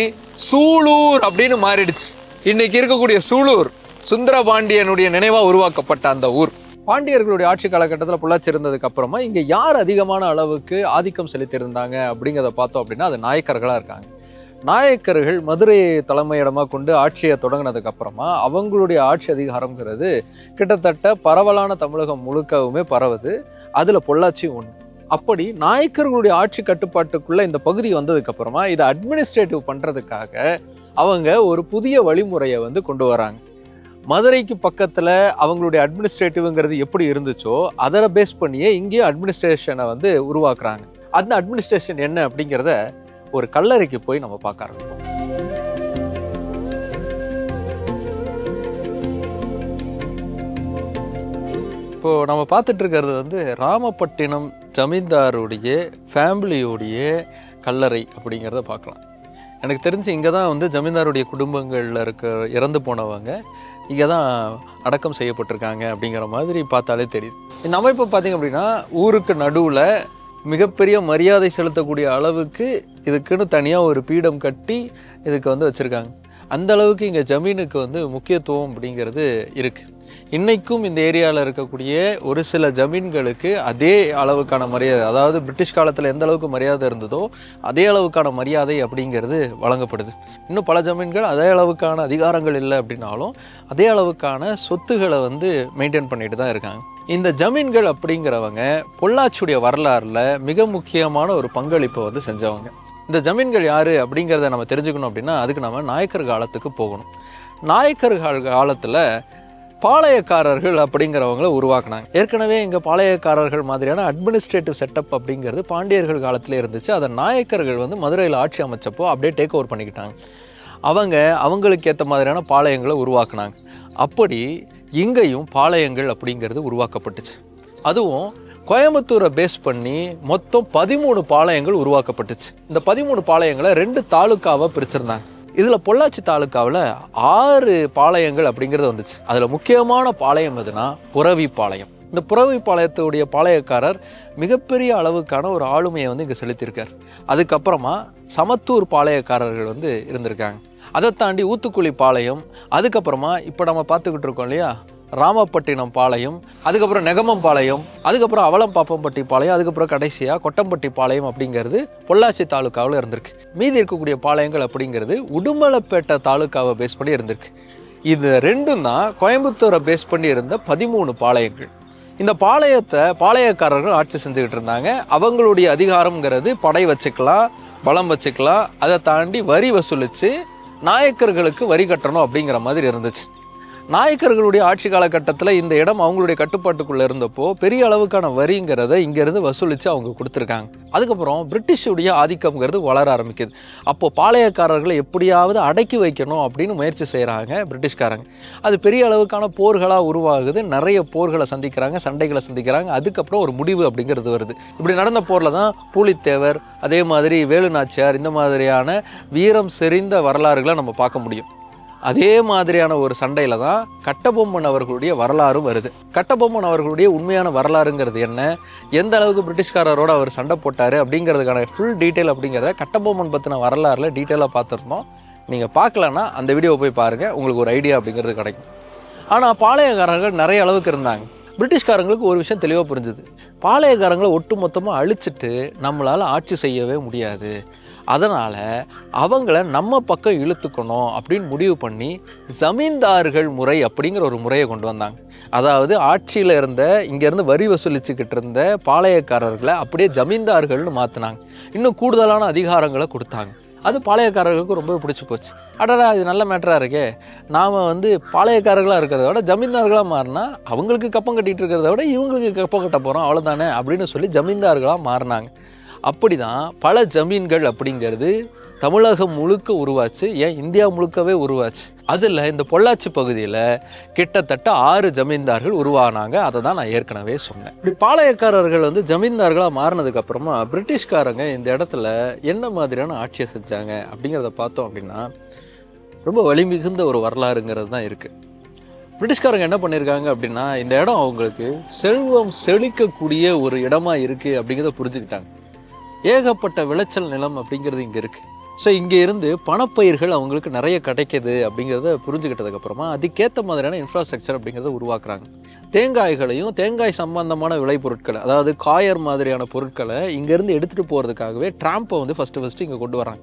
சூலூர் அப்படின்னு மாறிடுச்சு. இன்னைக்கு இருக்கக்கூடிய சூலூர் சுந்தரபாண்டியனுடைய நினைவா உருவாக்கப்பட்ட அந்த ஊர். பாண்டியர்களுடைய ஆட்சி காலகட்டத்தில் பொள்ளாச்சி இருந்ததுக்கு அப்புறமா இங்க யார் அதிகமான அளவுக்கு ஆதிக்கம் செலுத்தியிருந்தாங்க அப்படிங்கிறத பார்த்தோம் அப்படின்னா அது நாயக்கர்களா இருக்காங்க. நாயக்கர்கள் மதுரையை தலைமையிடமா கொண்டு ஆட்சியை தொடங்கினதுக்கு அப்புறமா அவங்களுடைய ஆட்சி அதிகாரம்ங்கிறது கிட்டத்தட்ட பரவலான தமிழகம் முழுக்கவுமே பரவுது. அதுல பொள்ளாச்சி ஒன்று. அப்படி நாயக்கர்களுடைய ஆட்சி கட்டுப்பாட்டுக்குள்ள இந்த பகுதி வந்ததுக்கு அப்புறமா இதை அட்மினிஸ்ட்ரேட்டிவ் பண்றதுக்காக அவங்க ஒரு புதிய வழிமுறையை கொண்டு வராங்க. மதுரைக்கு பக்கத்துல அவங்களுடைய அட்மினிஸ்ட்ரேட்டிவ்ங்கிறது எப்படி இருந்துச்சோ அதை பேஸ் பண்ணியே இங்கேயும் அட்மினிஸ்ட்ரேஷனை உருவாக்குறாங்க. அந்த அட்மினிஸ்ட்ரேஷன் என்ன அப்படிங்கிறத ஒரு கல்லறைக்கு போய் நம்ம பார்க்க ஆரம்பிப்போம். இப்போ நம்ம பார்த்துட்டு இருக்கிறது ராமப்பட்டினம் ஜமீன்தாருடைய ஃபேமிலியோடைய கல்லறை அப்படிங்கிறத பார்க்கலாம். எனக்கு தெரிஞ்சு இங்கே தான் ஜமீன்தாருடைய குடும்பங்களில் இறந்து போனவங்க இங்கே தான் அடக்கம் செய்யப்பட்டிருக்காங்க அப்படிங்கிற மாதிரி பார்த்தாலே தெரியுது. இந்த அமைப்பு பார்த்தீங்க அப்படின்னா ஊருக்கு நடுவில் மிகப்பெரிய மரியாதை செலுத்தக்கூடிய அளவுக்கு இதுக்குன்னு தனியாக ஒரு பீடம் கட்டி இதுக்கு வச்சுருக்காங்க. அந்த அளவுக்கு இங்கே ஜமீனுக்கு முக்கியத்துவம் அப்படிங்கிறது இருக்குது. இன்றைக்கும் இந்த ஏரியாவில் இருக்கக்கூடிய ஒரு சில ஜமீன்களுக்கு அதே அளவுக்கான மரியாதை, அதாவது பிரிட்டிஷ் காலத்தில் எந்த அளவுக்கு மரியாதை இருந்ததோ அதே அளவுக்கான மரியாதை அப்படிங்கிறது வழங்கப்படுது. இன்னும் பல ஜமீன்கள் அதே அளவுக்கான அதிகாரங்கள் இல்லை அப்படின்னாலும் அதே அளவுக்கான சொத்துக்களை மெயின்டைன் பண்ணிட்டு தான் இருக்காங்க. இந்த ஜமீன்கள் அப்படிங்கிறவங்க பொள்ளாச்சியுடைய வரலாறுல மிக முக்கியமான ஒரு பங்களிப்பை செஞ்சவங்க. இந்த ஜமீன்கள் யாரு அப்படிங்கிறத நம்ம தெரிஞ்சுக்கணும் அப்படின்னா அதுக்கு நம்ம நாயக்கர் காலத்துக்கு போகணும். நாயக்கர்கள் காலத்துல பாளையக்காரர்கள் அப்படிங்கிறவங்களை உருவாக்குனாங்க. ஏற்கனவே இங்கே பாளையக்காரர்கள் மாதிரியான அட்மினிஸ்ட்ரேட்டிவ் செட்டப் அப்படிங்கிறது பாண்டியர்கள் காலத்தில் இருந்துச்சு. அதை நாயக்கர்கள் மதுரையில் ஆட்சி அமைச்சப்போ அப்படியே டேக் ஓவர் பண்ணிக்கிட்டாங்க. அவங்களுக்கு ஏற்ற மாதிரியான பாளையங்களை உருவாக்குனாங்க. அப்படி இங்கேயும் பாளையங்கள் அப்படிங்கிறது உருவாக்கப்பட்டுச்சு. அதுவும் கோயம்புத்தூரை பேஸ் பண்ணி மொத்தம் 13 பாளையங்கள் உருவாக்கப்பட்டுச்சு. இந்த 13 பாளையங்களை 2 தாலுக்காவாக பிரிச்சிருந்தாங்க. இதில் பொள்ளாச்சி தாலுக்காவில் 6 பாளையங்கள் அப்படிங்கிறது வந்துச்சு. அதில் முக்கியமான பாளையம் எதுனா புறவி பாளையம். இந்த புறவி பாளையத்துடைய பாளையக்காரர் மிகப்பெரிய அளவுக்கான ஒரு ஆளுமையை இங்கே செலுத்தியிருக்கார். அதுக்கப்புறமா சமத்தூர் பாளையக்காரர்கள் இருந்திருக்காங்க. அதை தாண்டி ஊத்துக்குழி பாளையம், அதுக்கப்புறமா இப்போ நம்ம பார்த்துக்கிட்டு இருக்கோம் இல்லையா ராமப்பட்டினம் பாளையம், அதுக்கப்புறம் நெகமம் பாளையம், அதுக்கப்புறம் அவலம்பாப்பம்பட்டி பாளையம், அதுக்கப்புறம் கடைசியாக கொட்டம்பட்டி பாளையம் அப்படிங்கிறது பொள்ளாச்சி தாலுக்காவில் இருந்திருக்கு. மீதி இருக்கக்கூடிய பாளையங்கள் அப்படிங்கிறது உடுமலைப்பேட்டை தாலுக்காவை பேஸ் பண்ணி இருந்திருக்கு. இது 2 தான் கோயம்புத்தூரை பேஸ் பண்ணி இருந்த 13 பாளையங்கள். இந்த பாளையத்தை பாளையக்காரர்கள் ஆட்சி செஞ்சுக்கிட்டு இருந்தாங்க. அவங்களுடைய அதிகாரம்ங்கிறது படை வச்சுக்கலாம், பலம் வச்சுக்கலாம், அதை தாண்டி வரி வசூலித்து நாயக்கர்களுக்கு வரி கட்டணும் அப்படிங்கிற மாதிரி இருந்துச்சு. நாயக்கர்களுடைய ஆட்சி காலகட்டத்தில் இந்த இடம் அவங்களுடைய கட்டுப்பாட்டுக்குள்ளே இருந்தப்போ பெரிய அளவுக்கான வரிங்கிறத இங்கேருந்து வசூலித்து அவங்க கொடுத்துருக்காங்க. அதுக்கப்புறம் பிரிட்டிஷுடைய ஆதிக்கம்ங்கிறது வளர ஆரம்பிக்குது. அப்போது பாளையக்காரர்களை எப்படியாவது அடக்கி வைக்கணும் அப்படின்னு முயற்சி செய்கிறாங்க பிரிட்டிஷ்காரங்க. அது பெரிய அளவுக்கான போர்களாக உருவாகுது. நிறைய போர்களை சந்திக்கிறாங்க, சண்டைகளை சந்திக்கிறாங்க. அதுக்கப்புறம் ஒரு முடிவு அப்படிங்கிறது வருது. இப்படி நடந்த போரில் தான் பூலித்தேவர், அதே மாதிரி வேலுநாச்சியார், இந்த மாதிரியான வீரம் செறிந்த வரலாறுகளை நம்ம பார்க்க முடியும். அதே மாதிரியான ஒரு சண்டையில தான் கட்டபொம்மன் அவர்களுடைய வரலாறும் வருது. கட்டபொம்மன் அவர்களுடைய உண்மையான வரலாறுங்கிறது என்ன, எந்த அளவுக்கு பிரிட்டிஷ்காரரோட அவர் சண்டை போட்டாரு அப்படிங்கிறதுக்கான ஃபுல் டீட்டெயில் அப்படிங்கிறத கட்டபொம்மன் பற்றின வரலாறுல டீட்டெயிலாக பார்த்துருந்தோம். நீங்கள் பார்க்கலன்னா அந்த வீடியோவை போய் பாருங்கள், உங்களுக்கு ஒரு ஐடியா அப்படிங்கிறது கிடைக்கும். ஆனால் பாளையக்காரர்கள் நிறைய அளவுக்கு இருந்தாங்க. பிரிட்டிஷ்காரங்களுக்கு ஒரு விஷயம் தெளிவாக புரிஞ்சுது. பாளையக்காரங்களை ஒட்டு மொத்தமாக அழிச்சிட்டு நம்மளால் ஆட்சி செய்யவே முடியாது. அதனால் அவங்கள நம்ம பக்கம் இழுத்துக்கணும் அப்படின்னு முடிவு பண்ணி ஜமீன்தார்கள் முறை அப்படிங்கிற ஒரு முறையை கொண்டு வந்தாங்க. அதாவது ஆட்சியில் இருந்த இங்கேருந்து வரி வசூலிச்சுக்கிட்டு இருந்த பாளையக்காரர்களை அப்படியே ஜமீன்தார்கள்னு மாற்றினாங்க. இன்னும் கூடுதலான அதிகாரங்களை கொடுத்தாங்க. அது பாளையக்காரர்களுக்கு ரொம்ப பிடிச்சி போச்சு. அடடா, இது நல்ல மேட்டராக இருக்கே, நாம் பாளையக்காரர்களாக இருக்கிறத விட ஜமீன்தார்களாக மாறினா அவங்களுக்கு கப்பம் கட்டிகிட்டு இருக்கிறத விட இவங்களுக்கு கப்பம் கட்ட போகிறோம் அவ்வளோதானே அப்படின்னு சொல்லி ஜமீன்தார்களாக மாறினாங்க. அப்படி தான் பல ஜமீன்கள் அப்படிங்கிறது தமிழகம் முழுக்க உருவாச்சு, ஏன் இந்தியா முழுக்கவே உருவாச்சு. அதில் இந்த பொள்ளாச்சி பகுதியில் கிட்டத்தட்ட 6 ஜமீன்தார்கள் உருவானாங்க. அதை தான் நான் ஏற்கனவே சொன்னேன். இப்படி பாளையக்காரர்கள் வந்து ஜமீன்தார்களாக மாறினதுக்கு அப்புறமா பிரிட்டிஷ்காரங்க இந்த இடத்துல என்ன மாதிரியான ஆட்சியை செஞ்சாங்க அப்படிங்கிறத பார்த்தோம் அப்படின்னா ரொம்ப வலிமிகுந்த ஒரு வரலாறுங்கிறது தான் இருக்குது. பிரிட்டிஷ்காரங்க என்ன பண்ணியிருக்காங்க அப்படின்னா இந்த இடம் அவங்களுக்கு செல்வம் செழிக்கக்கூடிய ஒரு இடமா இருக்குது அப்படிங்கிறத புரிஞ்சுக்கிட்டாங்க. ஏகப்பட்ட விளைச்சல் நிலம் அப்படிங்கிறது இங்கே இருக்குது. ஸோ இங்கே இருந்து பணப்பயிர்கள் அவங்களுக்கு நிறைய கிடைக்கிது அப்படிங்கிறத புரிஞ்சுக்கிட்டதுக்கப்புறமா அதுக்கேற்ற மாதிரியான இன்ஃப்ராஸ்ட்ரக்சர் அப்படிங்கிறத உருவாக்குறாங்க. தேங்காய்களையும் தேங்காய் சம்பந்தமான விளைபொருட்களை, அதாவது காயர் மாதிரியான பொருட்களை இங்கேருந்து எடுத்துகிட்டு போகிறதுக்காகவே ட்ராம்பை வந்து ஃபஸ்ட்டு இங்கே கொண்டு வராங்க.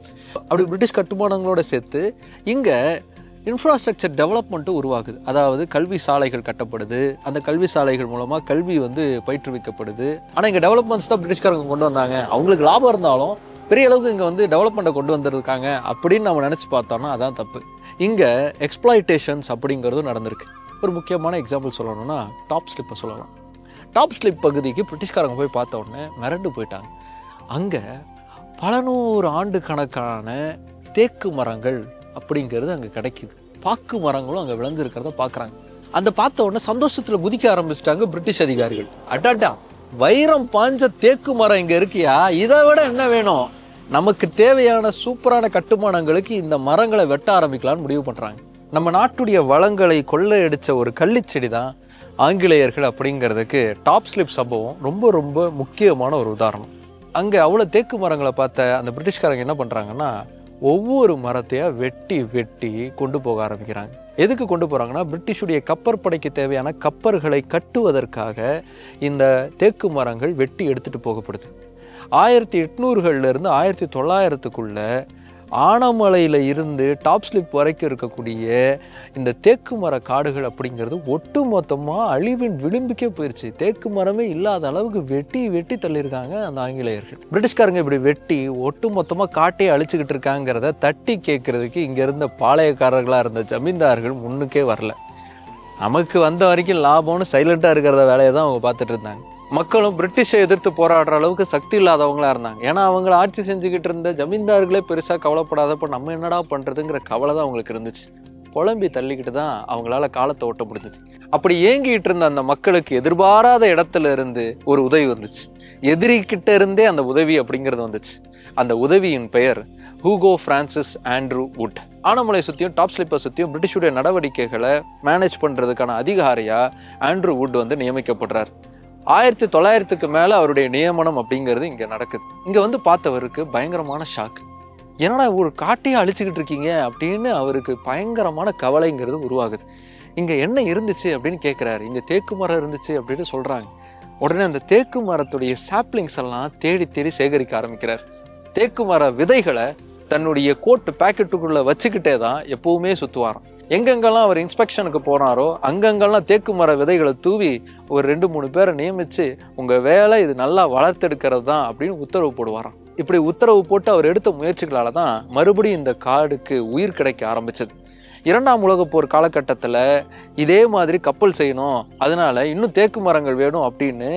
அப்படி பிரிட்டிஷ் கட்டுமானங்களோடு சேர்த்து இங்கே இன்ஃப்ராஸ்ட்ரக்சர் டெவலப்மெண்ட்டும் உருவாகுது. அதாவது கல்வி சாலைகள் கட்டப்படுது, அந்த கல்வி சாலைகள் மூலமாக கல்வி வந்து பயிற்றுவிக்கப்படுது. ஆனால் இங்கே டெவலப்மெண்ட்ஸ் தான் பிரிட்டிஷ்காரங்க கொண்டு வந்தாங்க. அவங்களுக்கு லாபம் இருந்தாலும் பெரிய அளவுக்கு இங்கே வந்து டெவலப்மெண்ட்டை கொண்டு வந்திருக்காங்க அப்படின்னு நம்ம நினச்சி பார்த்தோம்னா அதான் தப்பு. இங்கே எக்ஸ்ப்ளாய்டேஷன்ஸ் அப்படிங்கிறதும் நடந்திருக்கு. ஒரு முக்கியமான எக்ஸாம்பிள் சொல்லணும்னா டாப் ஸ்லிப்பை சொல்லலாம். டாப் ஸ்லிப் பகுதிக்கு பிரிட்டிஷ்காரங்க போய் பார்த்த உடனே மிரண்டு போயிட்டாங்க. அங்கே பல 100 ஆண்டு கணக்கான தேக்கு மரங்கள் அப்படிங்கிறது அங்கே கிடைக்கிது. பாக்கு மரங்களும் அங்கே விளைஞ்சிருக்கிறத பார்க்குறாங்க. அந்த பார்த்த உடனே சந்தோஷத்தில் குதிக்க ஆரம்பிச்சிட்டாங்க பிரிட்டிஷ் அதிகாரிகள். அட்டாட்டா, வைரம் பாஞ்ச தேக்கு மரம் இங்கே இருக்கியா, இதை விட என்ன வேணும், நமக்கு தேவையான சூப்பரான கட்டுமானங்களுக்கு இந்த மரங்களை வெட்ட ஆரம்பிக்கலான்னு முடிவு பண்ணுறாங்க. நம்ம நாட்டுடைய வளங்களை கொள்ளையடித்த ஒரு கள்ளிச்செடி தான் ஆங்கிலேயர்கள் அப்படிங்கிறதுக்கு டாப் ஸ்லிப் சம்பவம் ரொம்ப ரொம்ப முக்கியமான ஒரு உதாரணம். அங்கே அவ்வளோ தேக்கு மரங்களை பார்த்த அந்த பிரிட்டிஷ்காரங்க என்ன பண்ணுறாங்கன்னா ஒவ்வொரு மரத்தையாக வெட்டி வெட்டி கொண்டு போக ஆரம்பிக்கிறாங்க. எதுக்கு கொண்டு போகிறாங்கன்னா பிரிட்டிஷுடைய கப்பற்படைக்கு தேவையான கப்பல்களை கட்டுவதற்காக இந்த தேக்கு மரங்கள் வெட்டி எடுத்துகிட்டு போகப்படுது. 1800களிலிருந்து 1900க்குள்ள ஆனமலையில் இருந்து டாப் ஸ்லிப் வரைக்கும் இருக்கக்கூடிய இந்த தேக்கு மர காடுகள் அப்படிங்கிறது ஒட்டு மொத்தமாக அழிவின் விளிம்புக்கே போயிடுச்சு. தேக்கு மரமே இல்லாத அளவுக்கு வெட்டி வெட்டி தள்ளியிருக்காங்க அந்த ஆங்கிலேயர்கள். பிரிட்டிஷ்காரங்க இப்படி வெட்டி ஒட்டு மொத்தமாக காட்டையே அழிச்சுக்கிட்டு இருக்காங்கிறத தட்டி கேட்கறதுக்கு இங்கே இருந்த பாளையக்காரர்களாக இருந்த ஜமீன்தார்கள் முன்னுக்கே வரல. நமக்கு வந்த வரைக்கும் லாபம்னு சைலண்டாக இருக்கிறத வேலையை தான் அவங்க பார்த்துட்டு இருந்தாங்க. மக்களும் பிரிட்டிஷை எதிர்த்து போராடுற அளவுக்கு சக்தி இல்லாதவங்களா இருந்தாங்க. ஏன்னா அவங்கள ஆட்சி செஞ்சுக்கிட்டு இருந்த ஜமீன்தார்களே பெருசாக கவலைப்படாதப்போ நம்ம என்னடா பண்ணுறதுங்கிற கவலை தான் அவங்களுக்கு இருந்துச்சு. புலம்பி தள்ளிக்கிட்டு தான் அவங்களால காலத்தை ஓட்ட முடிஞ்சுது. அப்படி ஏங்கிட்டு இருந்த அந்த மக்களுக்கு எதிர்பாராத இடத்துல இருந்து ஒரு உதவி வந்துச்சு. எதிரிக்கிட்ட இருந்தே அந்த உதவி அப்படிங்கிறது வந்துச்சு. அந்த உதவியின் பெயர் Hugo Francis Andrew would. Anamalai சுற்றியும் டாப் ஸ்லிப்பை சுற்றியும் பிரிட்டிஷுடைய நடவடிக்கைகளை மேனேஜ் பண்ணுறதுக்கான அதிகாரியா ஆண்ட்ரூ வுட் வந்து நியமிக்கப்படுறார். 1900க்கு மேலே அவருடைய நியமனம் அப்படிங்கிறது இங்கே நடக்குது. இங்கே வந்து பார்த்தவருக்கு பயங்கரமான ஷாக். என்னடா ஒரு காட்டையே அழிச்சுக்கிட்டு இருக்கீங்க அப்படின்னு அவருக்கு பயங்கரமான கவலைங்கிறது உருவாகுது. இங்கே என்ன இருந்துச்சு அப்படின்னு கேட்குறாரு. இங்கே தேக்கு மரம் இருந்துச்சு அப்படின்னு சொல்கிறாங்க. உடனே அந்த தேக்கு மரத்துடைய சாப்ளிங்ஸ் எல்லாம் தேடி தேடி சேகரிக்க ஆரம்பிக்கிறார். தேக்கு மர விதைகளை தன்னுடைய கோட்டு பேக்கெட்டுக்குள்ளே வச்சுக்கிட்டே தான் எப்பவுமே சுற்றுவாராம். எங்கெங்கெல்லாம் அவர் இன்ஸ்பெக்ஷனுக்கு போனாரோ அங்கங்கெல்லாம் தேக்கு மர விதைகளை தூவி ஒரு 2-3 பேரை நியமித்து உங்கள் வேலை இது நல்லா வளர்த்தெடுக்கிறது தான் அப்படின்னு உத்தரவு போடுவாராம். இப்படி உத்தரவு போட்டு அவர் எடுத்த முயற்சிகளால் தான் மறுபடியும் இந்த காடுக்கு உயிர் கிடைக்க ஆரம்பிச்சது. 2ஆம் உலகப் போர் காலகட்டத்தில் இதே மாதிரி கப்பல் செய்யணும், அதனால இன்னும் தேக்கு மரங்கள் வேணும் அப்படின்னு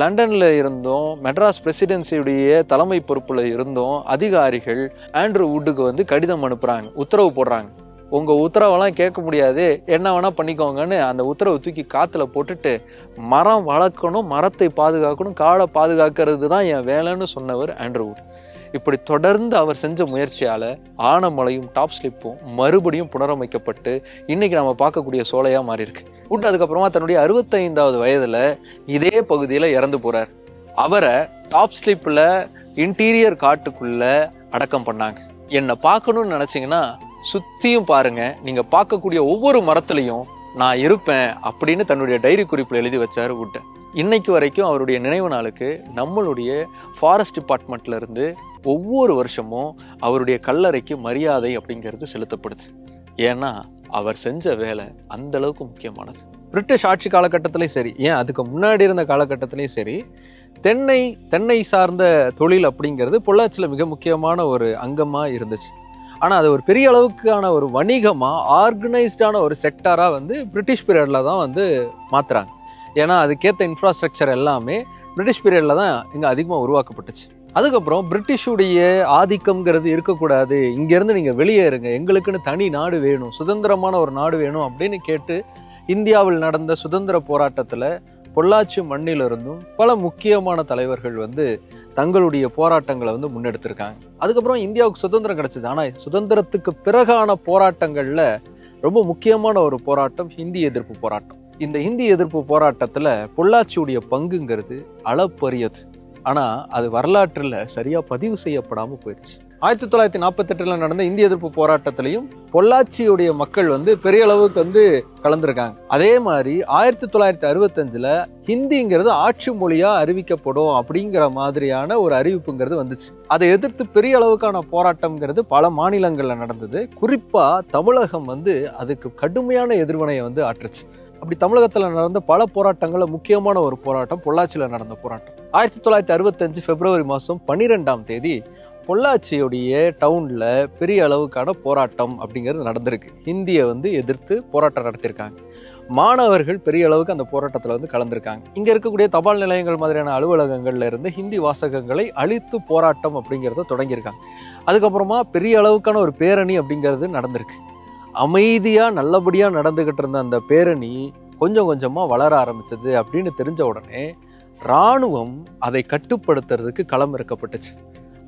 லண்டனில் இருந்தும் மெட்ராஸ் பிரசிடென்சியுடைய தலைமை பொறுப்பில் இருந்தும் அதிகாரிகள் ஆண்ட்ரூ வுட்டுக்கு வந்து கடிதம் அனுப்புகிறாங்க, உத்தரவு போடுறாங்க. உங்கள் உத்தரவெல்லாம் கேட்க முடியாது, என்ன வேணால் பண்ணிக்கோங்கன்னு அந்த உத்தரவு தூக்கி காற்றுல போட்டுட்டு மரம் வளர்க்கணும், மரத்தை பாதுகாக்கணும், காடை பாதுகாக்கிறது தான் என் வேலைன்னு சொன்னவர் ஆண்ட்ரூ வுட். இப்படி தொடர்ந்து அவர் செஞ்ச முயற்சியால் ஆனமலையும் டாப் ஸ்லிப்பும் மறுபடியும் புனரமைக்கப்பட்டு இன்னைக்கு நம்ம பார்க்கக்கூடிய சோலையாக மாறி இருக்கு. வுட் அதுக்கப்புறமா தன்னுடைய 65வது வயதில் இதே பகுதியில் இறந்து போகிறார். அவரை டாப் ஸ்லிப்பில் இன்டீரியர் காட்டுக்குள்ள அடக்கம் பண்ணாங்க. என்னை பார்க்கணும்னு நினச்சிங்கன்னா சுற்றியும் பாருங்க, நீங்கள் பார்க்கக்கூடிய ஒவ்வொரு மரத்துலையும் நான் இருப்பேன் அப்படின்னு தன்னுடைய டைரி குறிப்பில் எழுதி வச்சார் வுட். இன்னைக்கு வரைக்கும் அவருடைய நினைவு நாளுக்கு நம்மளுடைய ஃபாரஸ்ட் டிபார்ட்மெண்ட்ல இருந்து ஒவ்வொரு வருஷமும் அவருடைய கல்லறைக்கு மரியாதை அப்படிங்கிறது செலுத்தப்படுது. ஏன்னா அவர் செஞ்ச வேலை அந்த அளவுக்கு முக்கியமானது. பிரிட்டிஷ் ஆட்சி காலகட்டத்திலையும் சரி, ஏன் அதுக்கு முன்னாடி இருந்த காலகட்டத்திலையும் சரி, தென்னை சார்ந்த தொழில் அப்படிங்கிறது பொள்ளாச்சியில் மிக முக்கியமான ஒரு அங்கமாக இருந்துச்சு. ஆனால் அது ஒரு பெரிய அளவுக்கான ஒரு வணிகமாக ஆர்கனைஸ்டான ஒரு செக்டாராக வந்து பிரிட்டிஷ் பீரியடில் தான் வந்து மாற்றுறாங்க. ஏன்னா அதுக்கேற்ற இன்ஃப்ராஸ்ட்ரக்சர் எல்லாமே பிரிட்டிஷ் பீரியடில் தான் இங்கே அதிகமாக உருவாக்கப்பட்டுச்சு. அதுக்கப்புறம் பிரிட்டிஷுடைய ஆதிக்கம்ங்கிறது இருக்கக்கூடாது, இங்கேருந்து நீங்கள் வெளியேறுங்க, எங்களுக்குன்னு தனி நாடு வேணும், சுதந்திரமான ஒரு நாடு வேணும் அப்படின்னு கேட்டு இந்தியாவில் நடந்த சுதந்திர போராட்டத்தில் பொள்ளாச்சி மண்ணிலிருந்தும் பல முக்கியமான தலைவர்கள் வந்து தங்களுடைய போராட்டங்களை வந்து முன்னெடுத்திருக்காங்க. அதுக்கப்புறம் இந்தியாவுக்கு சுதந்திரம் கிடைச்சது. ஆனால் சுதந்திரத்துக்கு பிறகான போராட்டங்களில் ரொம்ப முக்கியமான ஒரு போராட்டம் ஹிந்தி எதிர்ப்பு போராட்டம். இந்த ஹிந்தி எதிர்ப்பு போராட்டத்தில் பொள்ளாச்சியுடைய பங்குங்கிறது அளப்பரியது. ஆனால் அது வரலாற்றில் சரியாக பதிவு செய்யப்படாமல் போயிடுச்சு. 1948 நடந்த இந்திய எதிர்ப்பு போராட்டத்திலையும் பொள்ளாச்சியுடைய மக்கள் வந்து பெரிய அளவுக்கு வந்து கலந்துருக்காங்க. அதே மாதிரி 1965 ஹிந்திங்கிறது ஆட்சி மொழியா அறிவிக்கப்படும் அப்படிங்கிற மாதிரியான ஒரு அறிவிப்புங்கிறது வந்துச்சு. அதை எதிர்த்து பெரிய அளவுக்கான போராட்டம்ங்கிறது பல மாநிலங்கள்ல நடந்தது. குறிப்பா தமிழகம் வந்து அதுக்கு கடுமையான எதிர்வினையை வந்து ஆற்றுச்சு. அப்படி தமிழகத்துல நடந்த பல போராட்டங்கள்ல முக்கியமான ஒரு போராட்டம் பொள்ளாச்சியில நடந்த போராட்டம். 1965 பிப்ரவரி மாதம் 12ஆம் தேதி பொள்ளாச்சியுடைய டவுன்ல பெரிய அளவுக்கான போராட்டம் அப்படிங்கிறது நடந்திருக்கு. ஹிந்தியை வந்து எதிர்த்து போராட்டம் நடத்தியிருக்காங்க. மாணவர்கள் பெரிய அளவுக்கு அந்த போராட்டத்தில் வந்து கலந்துருக்காங்க. இங்க இருக்கக்கூடிய தபால் நிலையங்கள் மாதிரியான அலுவலகங்கள்ல இருந்து ஹிந்தி வாசகங்களை அழித்து போராட்டம் அப்படிங்கிறத தொடங்கியிருக்காங்க. அதுக்கப்புறமா பெரிய அளவுக்கான ஒரு பேரணி அப்படிங்கிறது நடந்திருக்கு. அமைதியா நல்லபடியா நடந்துகிட்டு இருந்த அந்த பேரணி கொஞ்சம் கொஞ்சமா வளர ஆரம்பிச்சது அப்படின்னு தெரிஞ்ச உடனே இராணுவம் அதை கட்டுப்படுத்துறதுக்கு களமிறக்கப்பட்டுச்சு.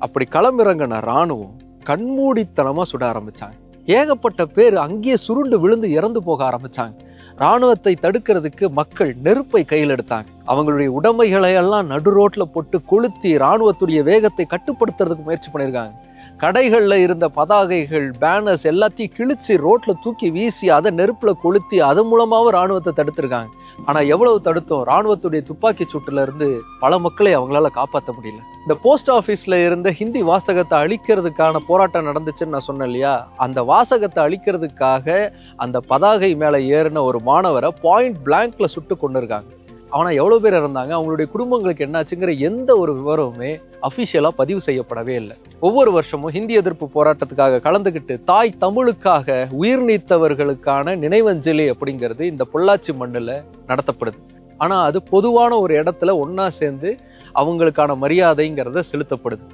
அப்படி களமிறங்கின இராணுவம் கண்மூடித்தனமா சுட ஆரம்பிச்சாங்க. ஏகப்பட்ட பேர் அங்கேயே சுருண்டு விழுந்து இறந்து போக ஆரம்பிச்சாங்க. இராணுவத்தை தடுக்கிறதுக்கு மக்கள் நெருப்பை கையில் எடுத்தாங்க. அவங்களுடைய உடைமைகளை எல்லாம் நடு ரோட்ல போட்டு கொளுத்தி இராணுவத்துடைய வேகத்தை கட்டுப்படுத்துறதுக்கு முயற்சி பண்ணியிருக்காங்க. கடைகள்ல இருந்த பதாகைகள், பேனர்ஸ் எல்லாத்தையும் கிழிச்சு ரோட்ல தூக்கி வீசி அதை நெருப்புல கொளுத்தி அது மூலமாவும் இராணுவத்தை தடுத்திருக்காங்க. ஆனா எவ்வளவு தடுத்தோம், இராணுவத்துடைய துப்பாக்கி சூட்டுல இருந்து பல மக்களை அவங்களால காப்பாற்ற முடியல. இந்த போஸ்ட் ஆபீஸ்ல இருந்த ஹிந்தி வாசகத்தை அழிக்கிறதுக்கான போராட்டம் நடந்துச்சுன்னு நான் சொன்னேன் இல்லையா, அந்த வாசகத்தை அழிக்கிறதுக்காக அந்த பதாகை மேல ஏறின ஒரு மாணவரை பாயிண்ட் பிளாங்க்ல சுட்டு கொண்டு இருக்காங்க. ஆனா எவ்வளவு பேர் இருந்தாங்க, அவங்களுடைய குடும்பங்களுக்கு என்னாச்சுங்கிற எந்த ஒரு விவரமுமே அபிஷியலா பதிவு செய்யப்படவே இல்லை. ஒவ்வொரு வருஷமும் ஹிந்தி எதிர்ப்பு போராட்டத்துக்காக கலந்துகிட்டு தாய் தமிழுக்காக உயிர் நீத்தவர்களுக்கான நினைவஞ்சலி அப்படிங்கிறது இந்த பொள்ளாச்சி மண்ணில் நடத்தப்படுது. ஆனா அது பொதுவான ஒரு இடத்துல ஒன்னா சேர்ந்து அவங்களுக்கான மரியாதைங்கிறத செலுத்தப்படுது.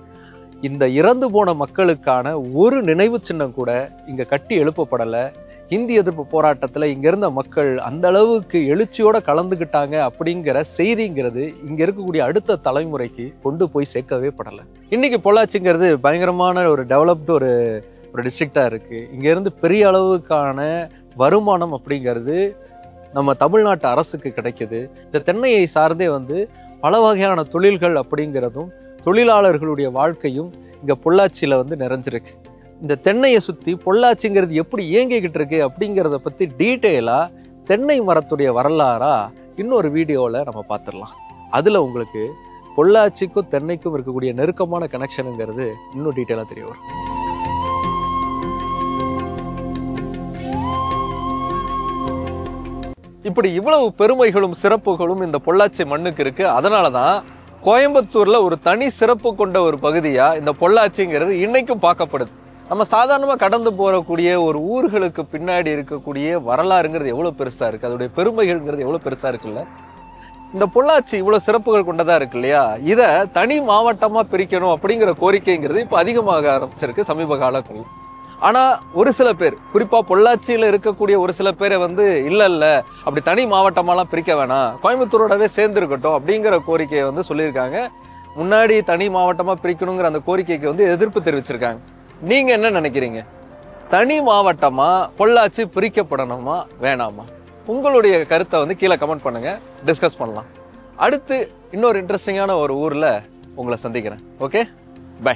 இந்த இறந்து போன மக்களுக்கான ஒரு நினைவு சின்னம் கூட இங்க கட்டி எழுப்பப்படலை. ஹிந்தி எதிர்ப்பு போராட்டத்துல இங்க இருந்த மக்கள் அந்த அளவுக்கு எழுச்சியோட கலந்துகிட்டாங்க அப்படிங்கிற செய்திங்கிறது இங்க இருக்கக்கூடிய அடுத்த தலைமுறைக்கு கொண்டு போய் சேர்க்கவே படலை. இன்னைக்கு பொள்ளாச்சிங்கிறது பயங்கரமான ஒரு டெவலப்டு ஒரு டிஸ்ட்ரிக்டா இருக்கு. இங்க இருந்து பெரிய அளவுக்கான வருமானம் அப்படிங்கிறது நம்ம தமிழ்நாட்டு அரசுக்கு கிடைக்குது. இந்த தென்னையை சார்ந்தே வந்து பல வகையான தொழில்கள் அப்படிங்கிறதும் தொழிலாளர்களுடைய வாழ்க்கையும் இங்க பொள்ளாச்சியில வந்து நிறைஞ்சிருக்கு. இந்த தென்னையை சுற்றி பொள்ளாச்சிங்கிறது எப்படி இயங்கிக்கிட்டு இருக்கு அப்படிங்கிறத பற்றி டீட்டெயிலாக தென்னை மரத்துடைய வரலாறா இன்னொரு வீடியோவில் நம்ம பார்த்துடலாம். அதில் உங்களுக்கு பொள்ளாச்சிக்கும் தென்னைக்கும் இருக்கக்கூடிய நெருக்கமான கனெக்ஷனுங்கிறது இன்னும் டீட்டெயிலாக தெரிய வரும். இப்படி இவ்வளவு பெருமைகளும் சிறப்புகளும் இந்த பொள்ளாச்சி மண்ணுக்கு இருக்கு. அதனால தான் கோயம்புத்தூர்ல ஒரு தனி சிறப்பு கொண்ட ஒரு பகுதியா இந்த பொள்ளாச்சிங்கிறது இன்னைக்கும் பார்க்கப்படுது. நம்ம சாதாரணமாக கடந்து போகக்கூடிய ஒரு ஊர்களுக்கு பின்னாடி இருக்கக்கூடிய வரலாறுங்கிறது எவ்வளோ பெருசாக இருக்குது, அதோடைய பெருமைகள்ங்கிறது எவ்வளோ பெருசாக இருக்குல்ல. இந்த பொள்ளாச்சி இவ்வளோ சிறப்புகள் கொண்டதாக இருக்கு இல்லையா, இதை தனி மாவட்டமாக பிரிக்கணும் அப்படிங்கிற கோரிக்கைங்கிறது இப்போ அதிகமாக ஆரம்பிச்சிருக்கு சமீப காலங்களில். ஆனால் ஒரு சில பேர், குறிப்பாக பொள்ளாச்சியில் இருக்கக்கூடிய ஒரு சில பேரை வந்து இல்லை அப்படி தனி மாவட்டமாலாம் பிரிக்க வேணாம், கோயம்புத்தூரோடவே சேர்ந்துருக்கட்டும் அப்படிங்கிற கோரிக்கையை வந்து சொல்லியிருக்காங்க. முன்னாடி தனி மாவட்டமாக பிரிக்கணுங்கிற அந்த கோரிக்கைக்கு வந்து எதிர்ப்பு தெரிவிச்சிருக்காங்க. நீங்க என்ன நினைக்கிறீங்க? தனி மாவட்டமா பொள்ளாச்சி பிரிக்கப்படணுமா வேணாமா? உங்களுடைய கருத்தை வந்து கீழே கமெண்ட் பண்ணுங்க, டிஸ்கஸ் பண்ணலாம். அடுத்து இன்னொரு இன்ட்ரெஸ்டிங்கான ஒரு ஊர்ல உங்களை சந்திக்கிறேன். Okay, by.